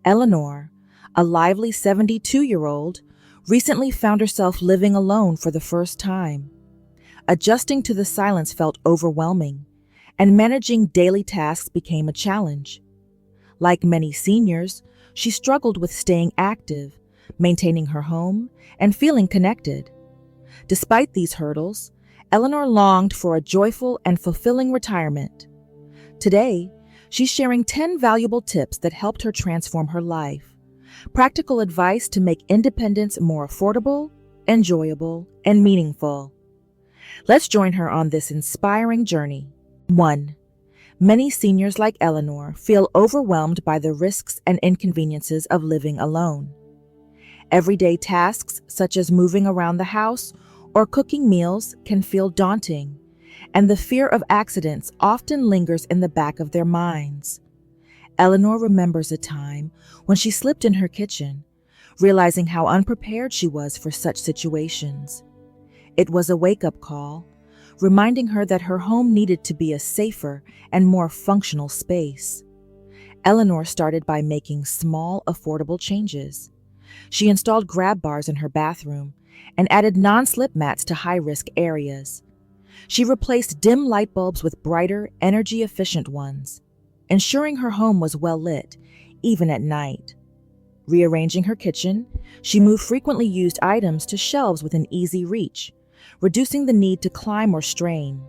Eleanor, a lively 72-year-old, recently found herself living alone for the first time. Adjusting to the silence felt overwhelming, and managing daily tasks became a challenge. Like many seniors, she struggled with staying active, maintaining her home, and feeling connected. Despite these hurdles, Eleanor longed for a joyful and fulfilling retirement. Today, she's sharing 10 valuable tips that helped her transform her life. Practical advice to make independence more affordable, enjoyable, and meaningful. Let's join her on this inspiring journey. 1. Many seniors like Eleanor feel overwhelmed by the risks and inconveniences of living alone. Everyday tasks such as moving around the house or cooking meals can feel daunting, and the fear of accidents often lingers in the back of their minds. Eleanor remembers a time when she slipped in her kitchen, realizing how unprepared she was for such situations. It was a wake-up call, reminding her that her home needed to be a safer and more functional space. Eleanor started by making small, affordable changes. She installed grab bars in her bathroom and added non-slip mats to high-risk areas. She replaced dim light bulbs with brighter, energy-efficient ones, ensuring her home was well lit, even at night. Rearranging her kitchen, she moved frequently used items to shelves within easy reach, reducing the need to climb or strain.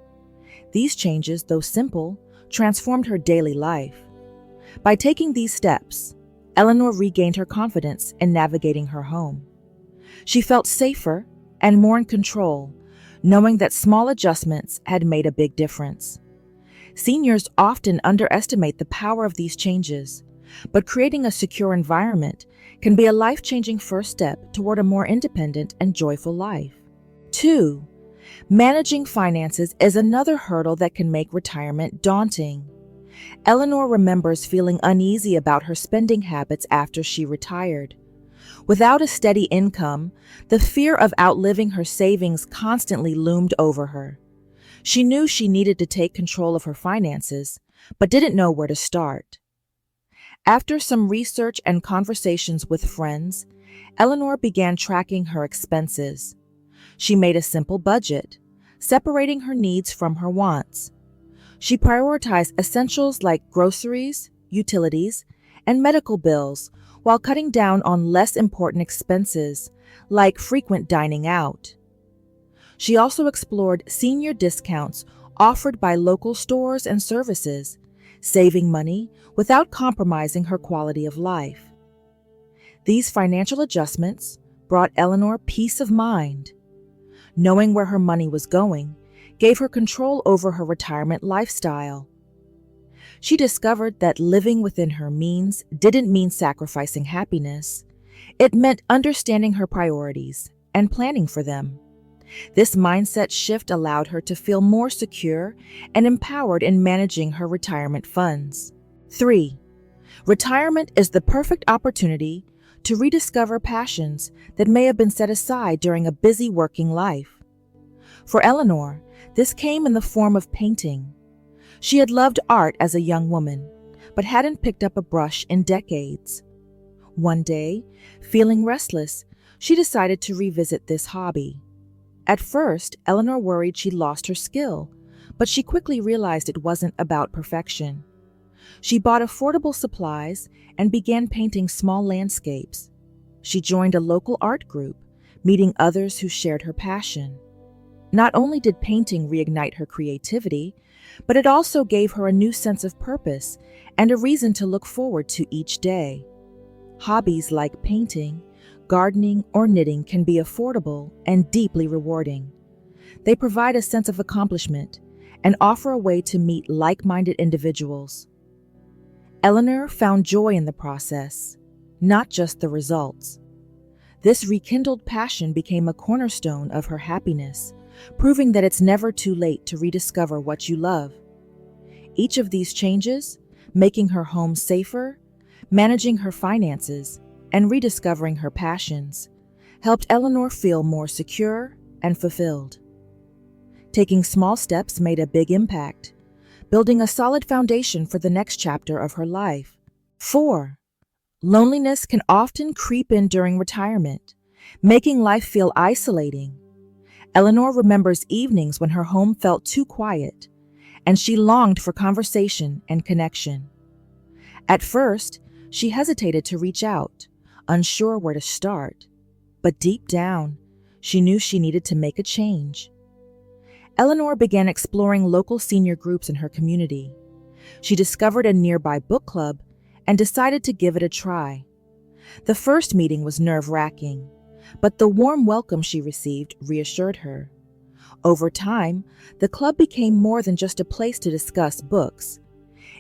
These changes, though simple, transformed her daily life. By taking these steps, Eleanor regained her confidence in navigating her home. She felt safer and more in control, knowing that small adjustments had made a big difference. Seniors often underestimate the power of these changes, but creating a secure environment can be a life-changing first step toward a more independent and joyful life. 2. Managing finances is another hurdle that can make retirement daunting. Eleanor remembers feeling uneasy about her spending habits after she retired. Without a steady income, the fear of outliving her savings constantly loomed over her. She knew she needed to take control of her finances, but didn't know where to start. After some research and conversations with friends, Eleanor began tracking her expenses. She made a simple budget, separating her needs from her wants. She prioritized essentials like groceries, utilities, and medical bills while cutting down on less important expenses like frequent dining out. She also explored senior discounts offered by local stores and services, saving money without compromising her quality of life. These financial adjustments brought Eleanor peace of mind. Knowing where her money was going gave her control over her retirement lifestyle. She discovered that living within her means didn't mean sacrificing happiness. It meant understanding her priorities and planning for them. This mindset shift allowed her to feel more secure and empowered in managing her retirement funds. 3. Retirement is the perfect opportunity to rediscover passions that may have been set aside during a busy working life. For Eleanor, this came in the form of painting. She had loved art as a young woman, but hadn't picked up a brush in decades. One day, feeling restless, she decided to revisit this hobby. At first, Eleanor worried she'd lost her skill, but she quickly realized it wasn't about perfection. She bought affordable supplies and began painting small landscapes. She joined a local art group, meeting others who shared her passion. Not only did painting reignite her creativity, but it also gave her a new sense of purpose and a reason to look forward to each day. Hobbies like painting, gardening, or knitting can be affordable and deeply rewarding. They provide a sense of accomplishment and offer a way to meet like-minded individuals. Eleanor found joy in the process, not just the results. This rekindled passion became a cornerstone of her happiness, proving that it's never too late to rediscover what you love. Each of these changes, making her home safer, managing her finances, and rediscovering her passions, helped Eleanor feel more secure and fulfilled. Taking small steps made a big impact, building a solid foundation for the next chapter of her life. 4. Loneliness can often creep in during retirement, making life feel isolating. Eleanor remembers evenings when her home felt too quiet, and she longed for conversation and connection. At first, she hesitated to reach out, unsure where to start, but deep down, she knew she needed to make a change. Eleanor began exploring local senior groups in her community. She discovered a nearby book club and decided to give it a try. The first meeting was nerve-wracking, but the warm welcome she received reassured her. Over time, the club became more than just a place to discuss books.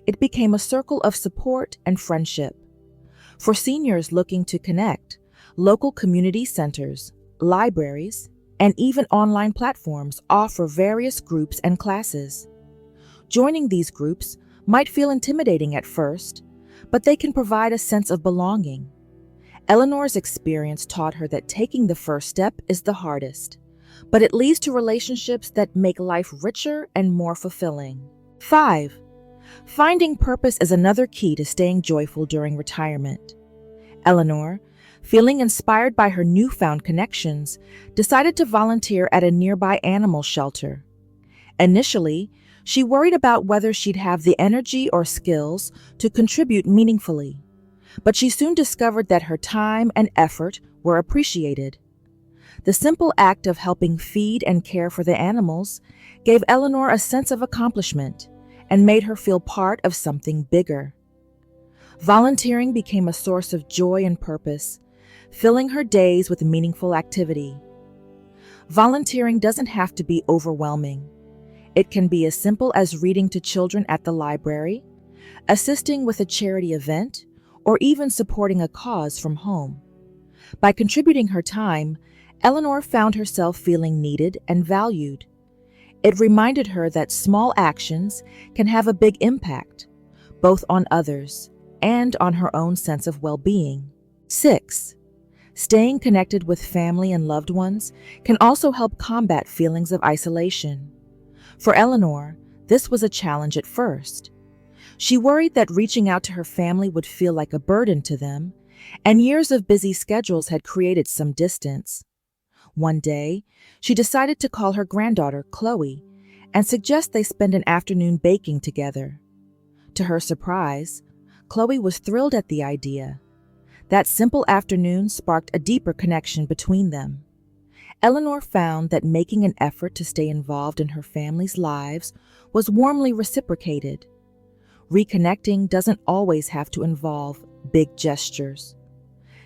It became a circle of support and friendship. For seniors looking to connect, local community centers, libraries, and even online platforms offer various groups and classes. Joining these groups might feel intimidating at first, but they can provide a sense of belonging. Eleanor's experience taught her that taking the first step is the hardest, but it leads to relationships that make life richer and more fulfilling. 5. Finding purpose is another key to staying joyful during retirement. Eleanor, feeling inspired by her newfound connections, decided to volunteer at a nearby animal shelter. Initially, she worried about whether she'd have the energy or skills to contribute meaningfully, but she soon discovered that her time and effort were appreciated. The simple act of helping feed and care for the animals gave Eleanor a sense of accomplishment and made her feel part of something bigger. Volunteering became a source of joy and purpose, filling her days with meaningful activity. Volunteering doesn't have to be overwhelming. It can be as simple as reading to children at the library, assisting with a charity event, or even supporting a cause from home. By contributing her time, Eleanor found herself feeling needed and valued. It reminded her that small actions can have a big impact, both on others and on her own sense of well-being. 6. Staying connected with family and loved ones can also help combat feelings of isolation. For Eleanor, this was a challenge at first. She worried that reaching out to her family would feel like a burden to them, and years of busy schedules had created some distance. One day, she decided to call her granddaughter, Chloe, and suggest they spend an afternoon baking together. To her surprise, Chloe was thrilled at the idea. That simple afternoon sparked a deeper connection between them. Eleanor found that making an effort to stay involved in her family's lives was warmly reciprocated. Reconnecting doesn't always have to involve big gestures.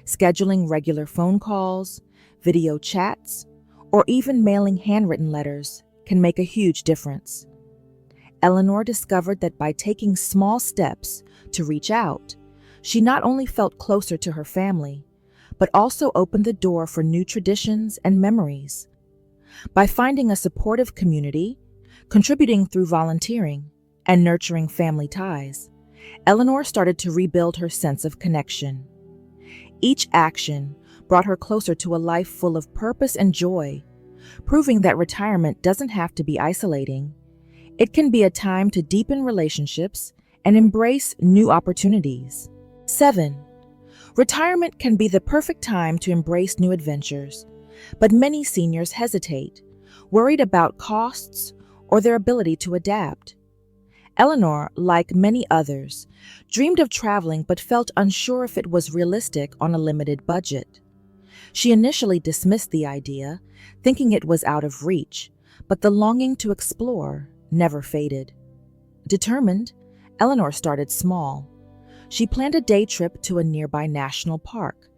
Scheduling regular phone calls, video chats, or even mailing handwritten letters can make a huge difference. Eleanor discovered that by taking small steps to reach out, she not only felt closer to her family, but also opened the door for new traditions and memories. By finding a supportive community, contributing through volunteering, and nurturing family ties, Eleanor started to rebuild her sense of connection. Each action brought her closer to a life full of purpose and joy, proving that retirement doesn't have to be isolating. It can be a time to deepen relationships and embrace new opportunities. 7. Retirement can be the perfect time to embrace new adventures, but many seniors hesitate, worried about costs or their ability to adapt. Eleanor, like many others, dreamed of traveling but felt unsure if it was realistic on a limited budget. She initially dismissed the idea, thinking it was out of reach, but the longing to explore never faded. Determined, Eleanor started small. She planned a day trip to a nearby national park,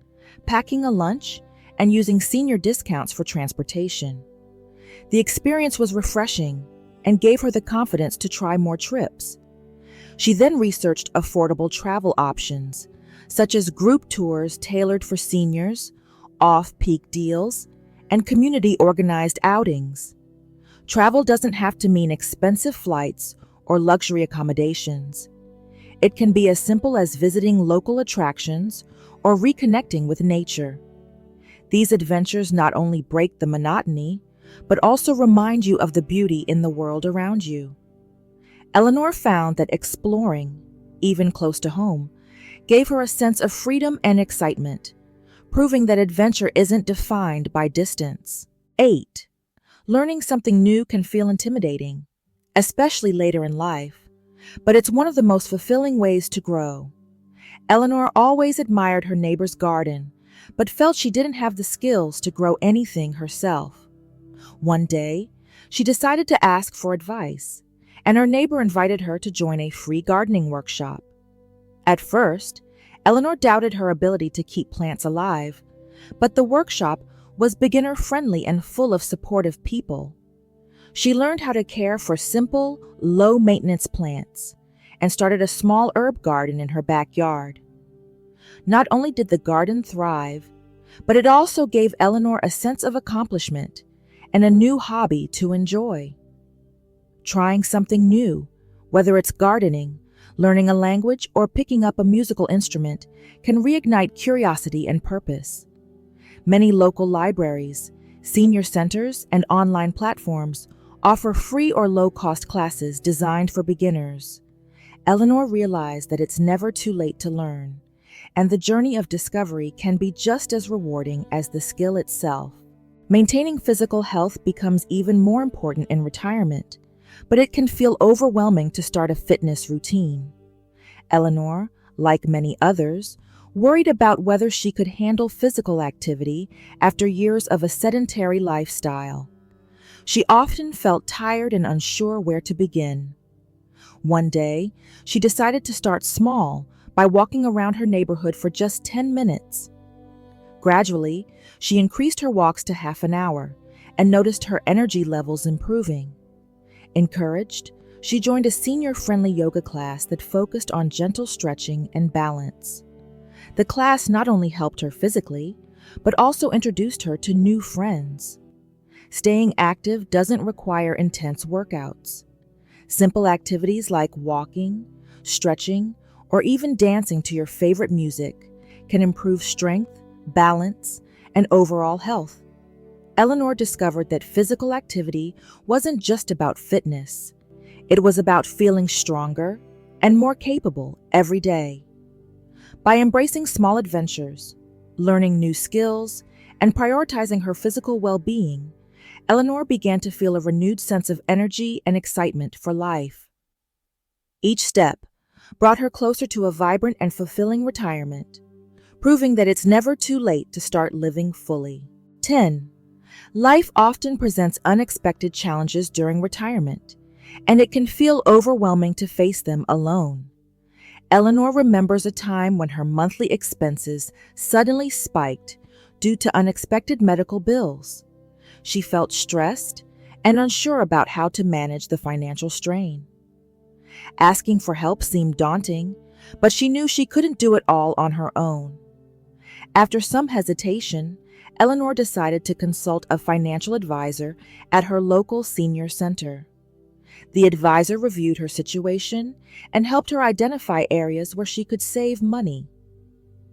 packing a lunch and using senior discounts for transportation. The experience was refreshing and gave her the confidence to try more trips. She then researched affordable travel options, such as group tours tailored for seniors, off-peak deals, and community-organized outings. Travel doesn't have to mean expensive flights or luxury accommodations. It can be as simple as visiting local attractions or reconnecting with nature. These adventures not only break the monotony, but also remind you of the beauty in the world around you. Eleanor found that exploring, even close to home, gave her a sense of freedom and excitement, proving that adventure isn't defined by distance. 8. Learning something new can feel intimidating, especially later in life, but it's one of the most fulfilling ways to grow. Eleanor always admired her neighbor's garden, but felt she didn't have the skills to grow anything herself. One day, she decided to ask for advice, and her neighbor invited her to join a free gardening workshop. At first, Eleanor doubted her ability to keep plants alive, but the workshop was beginner-friendly and full of supportive people. She learned how to care for simple, low-maintenance plants and started a small herb garden in her backyard. Not only did the garden thrive, but it also gave Eleanor a sense of accomplishment and a new hobby to enjoy. Trying something new, whether it's gardening, learning a language, or picking up a musical instrument, can reignite curiosity and purpose. Many local libraries, senior centers, and online platforms offer free or low-cost classes designed for beginners. Eleanor realized that it's never too late to learn, and the journey of discovery can be just as rewarding as the skill itself. Maintaining physical health becomes even more important in retirement, but it can feel overwhelming to start a fitness routine. Eleanor, like many others, worried about whether she could handle physical activity after years of a sedentary lifestyle. She often felt tired and unsure where to begin. One day, she decided to start small by walking around her neighborhood for just 10 minutes. Gradually, she increased her walks to half an hour and noticed her energy levels improving. Encouraged, she joined a senior-friendly yoga class that focused on gentle stretching and balance. The class not only helped her physically, but also introduced her to new friends. Staying active doesn't require intense workouts. Simple activities like walking, stretching, or even dancing to your favorite music can improve strength, balance, and overall health. Eleanor discovered that physical activity wasn't just about fitness. It was about feeling stronger and more capable every day. By embracing small adventures, learning new skills, and prioritizing her physical well-being, Eleanor began to feel a renewed sense of energy and excitement for life. Each step brought her closer to a vibrant and fulfilling retirement, proving that it's never too late to start living fully. 10. Life often presents unexpected challenges during retirement, and it can feel overwhelming to face them alone. Eleanor remembers a time when her monthly expenses suddenly spiked due to unexpected medical bills. She felt stressed and unsure about how to manage the financial strain. Asking for help seemed daunting, but she knew she couldn't do it all on her own. After some hesitation, Eleanor decided to consult a financial advisor at her local senior center. The advisor reviewed her situation and helped her identify areas where she could save money.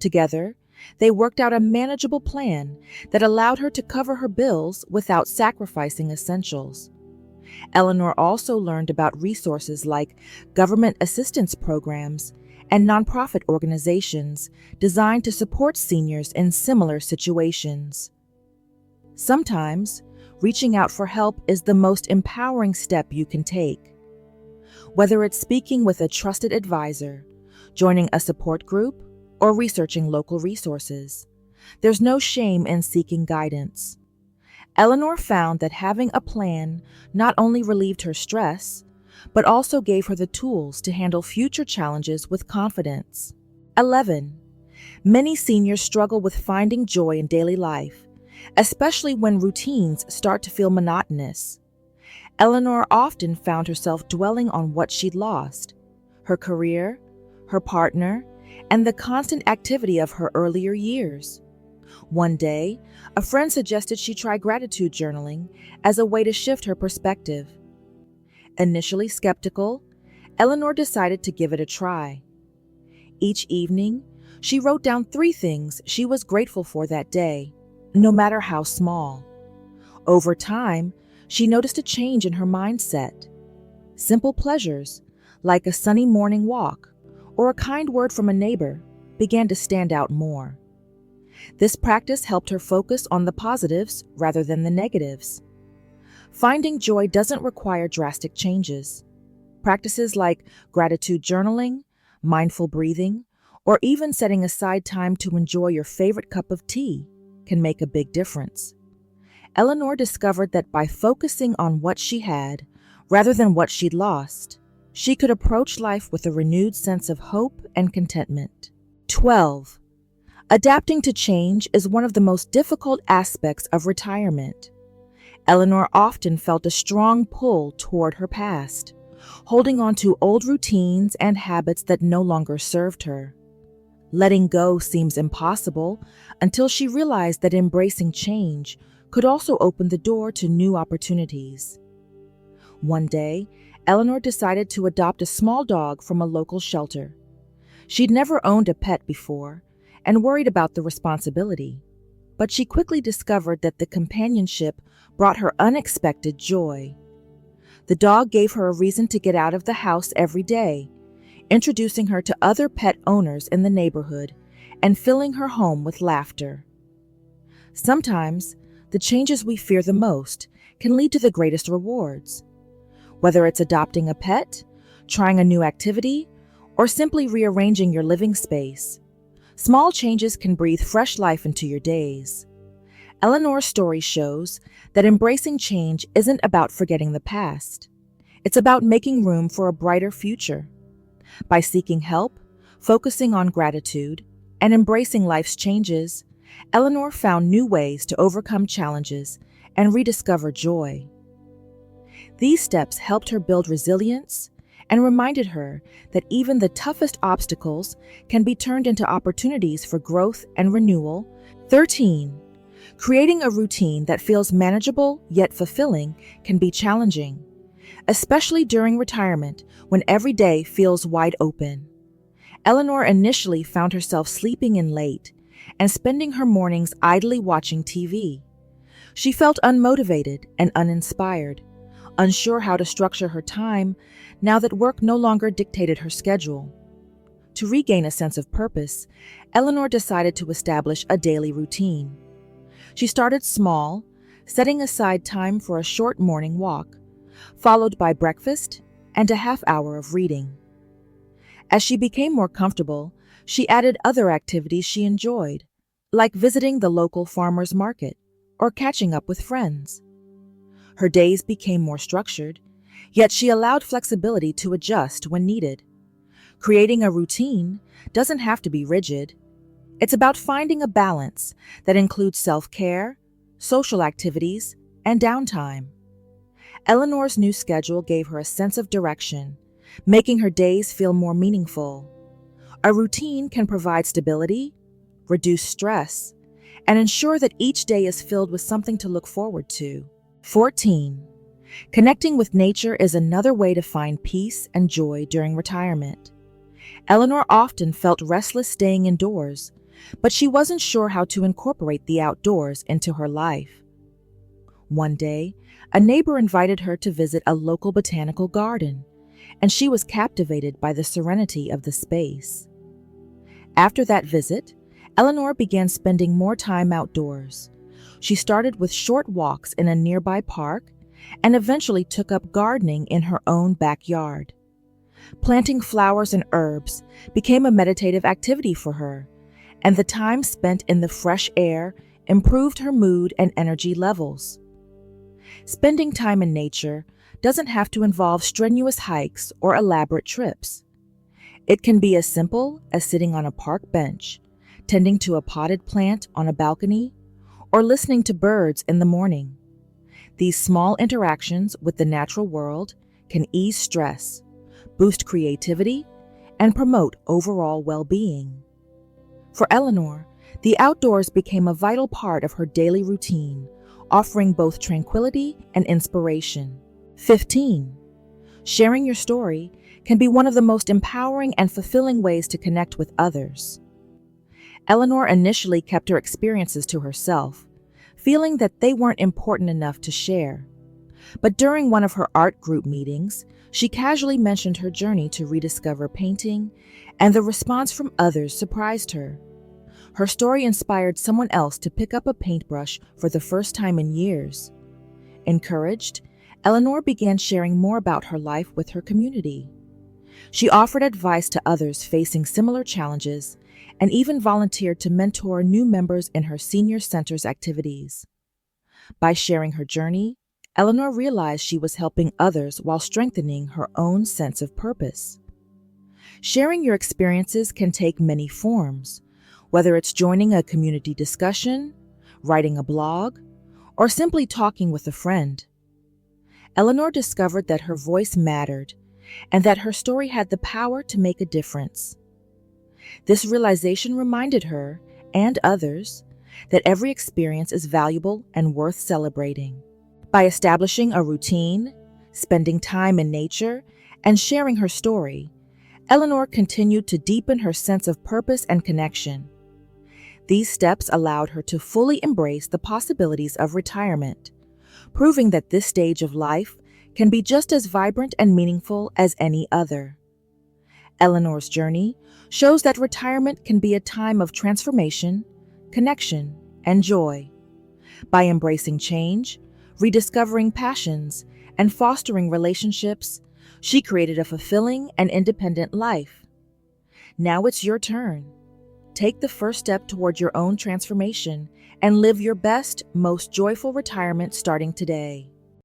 Together, they worked out a manageable plan that allowed her to cover her bills without sacrificing essentials. Eleanor also learned about resources like government assistance programs and nonprofit organizations designed to support seniors in similar situations. Sometimes, reaching out for help is the most empowering step you can take. Whether it's speaking with a trusted advisor, joining a support group, or researching local resources, there's no shame in seeking guidance. Eleanor found that having a plan not only relieved her stress, but also gave her the tools to handle future challenges with confidence. 11. Many seniors struggle with finding joy in daily life, especially when routines start to feel monotonous. Eleanor often found herself dwelling on what she'd lost: her career, her partner, and the constant activity of her earlier years. One day, a friend suggested she try gratitude journaling as a way to shift her perspective. Initially skeptical, Eleanor decided to give it a try. Each evening, she wrote down 3 things she was grateful for that day, no matter how small. Over time, she noticed a change in her mindset. Simple pleasures, like a sunny morning walk or a kind word from a neighbor, began to stand out more. This practice helped her focus on the positives rather than the negatives. Finding joy doesn't require drastic changes. Practices like gratitude journaling, mindful breathing, or even setting aside time to enjoy your favorite cup of tea can make a big difference. Eleanor discovered that by focusing on what she had, rather than what she'd lost, she could approach life with a renewed sense of hope and contentment. 12. Adapting to change is one of the most difficult aspects of retirement. Eleanor often felt a strong pull toward her past, holding on to old routines and habits that no longer served her. Letting go seems impossible until she realized that embracing change could also open the door to new opportunities. One day, Eleanor decided to adopt a small dog from a local shelter. She'd never owned a pet before and worried about the responsibility, but she quickly discovered that the companionship brought her unexpected joy. The dog gave her a reason to get out of the house every day, introducing her to other pet owners in the neighborhood and filling her home with laughter. Sometimes, the changes we fear the most can lead to the greatest rewards. Whether it's adopting a pet, trying a new activity, or simply rearranging your living space, small changes can breathe fresh life into your days. Eleanor's story shows that embracing change isn't about forgetting the past. It's about making room for a brighter future. By seeking help, focusing on gratitude, and embracing life's changes, Eleanor found new ways to overcome challenges and rediscover joy. These steps helped her build resilience and reminded her that even the toughest obstacles can be turned into opportunities for growth and renewal. 13. Creating a routine that feels manageable yet fulfilling can be challenging, especially during retirement when every day feels wide open. Eleanor initially found herself sleeping in late and spending her mornings idly watching TV. She felt unmotivated and uninspired, unsure how to structure her time now that work no longer dictated her schedule. To regain a sense of purpose, Eleanor decided to establish a daily routine. She started small, setting aside time for a short morning walk, followed by breakfast and a half-hour of reading. As she became more comfortable, she added other activities she enjoyed, like visiting the local farmer's market or catching up with friends. Her days became more structured, yet she allowed flexibility to adjust when needed. Creating a routine doesn't have to be rigid. It's about finding a balance that includes self-care, social activities, and downtime. Eleanor's new schedule gave her a sense of direction, making her days feel more meaningful. A routine can provide stability, reduce stress, and ensure that each day is filled with something to look forward to. 14. Connecting with nature is another way to find peace and joy during retirement. Eleanor often felt restless staying indoors, but she wasn't sure how to incorporate the outdoors into her life. One day, a neighbor invited her to visit a local botanical garden, and she was captivated by the serenity of the space. After that visit, Eleanor began spending more time outdoors. She started with short walks in a nearby park and eventually took up gardening in her own backyard. Planting flowers and herbs became a meditative activity for her, and the time spent in the fresh air improved her mood and energy levels. Spending time in nature doesn't have to involve strenuous hikes or elaborate trips. It can be as simple as sitting on a park bench, tending to a potted plant on a balcony, or listening to birds in the morning. These small interactions with the natural world can ease stress, boost creativity, and promote overall well-being. For Eleanor, the outdoors became a vital part of her daily routine, offering both tranquility and inspiration. 15. Sharing your story can be one of the most empowering and fulfilling ways to connect with others. Eleanor initially kept her experiences to herself, feeling that they weren't important enough to share. But during one of her art group meetings, She casually mentioned her journey to rediscover painting, and the response from others surprised her. Her story inspired someone else to pick up a paintbrush for the first time in years. Encouraged, Eleanor began sharing more about her life with her community. She offered advice to others facing similar challenges and even volunteered to mentor new members in her senior center's activities. By sharing her journey, Eleanor realized she was helping others while strengthening her own sense of purpose. Sharing your experiences can take many forms, whether it's joining a community discussion, writing a blog, or simply talking with a friend. Eleanor discovered that her voice mattered and that her story had the power to make a difference. This realization reminded her, and others, that every experience is valuable and worth celebrating. By establishing a routine, spending time in nature, and sharing her story, Eleanor continued to deepen her sense of purpose and connection. These steps allowed her to fully embrace the possibilities of retirement, proving that this stage of life can be just as vibrant and meaningful as any other. Eleanor's journey shows that retirement can be a time of transformation, connection, and joy. By embracing change, rediscovering passions, and fostering relationships, she created a fulfilling and independent life. Now it's your turn. Take the first step toward your own transformation and live your best, most joyful retirement starting today.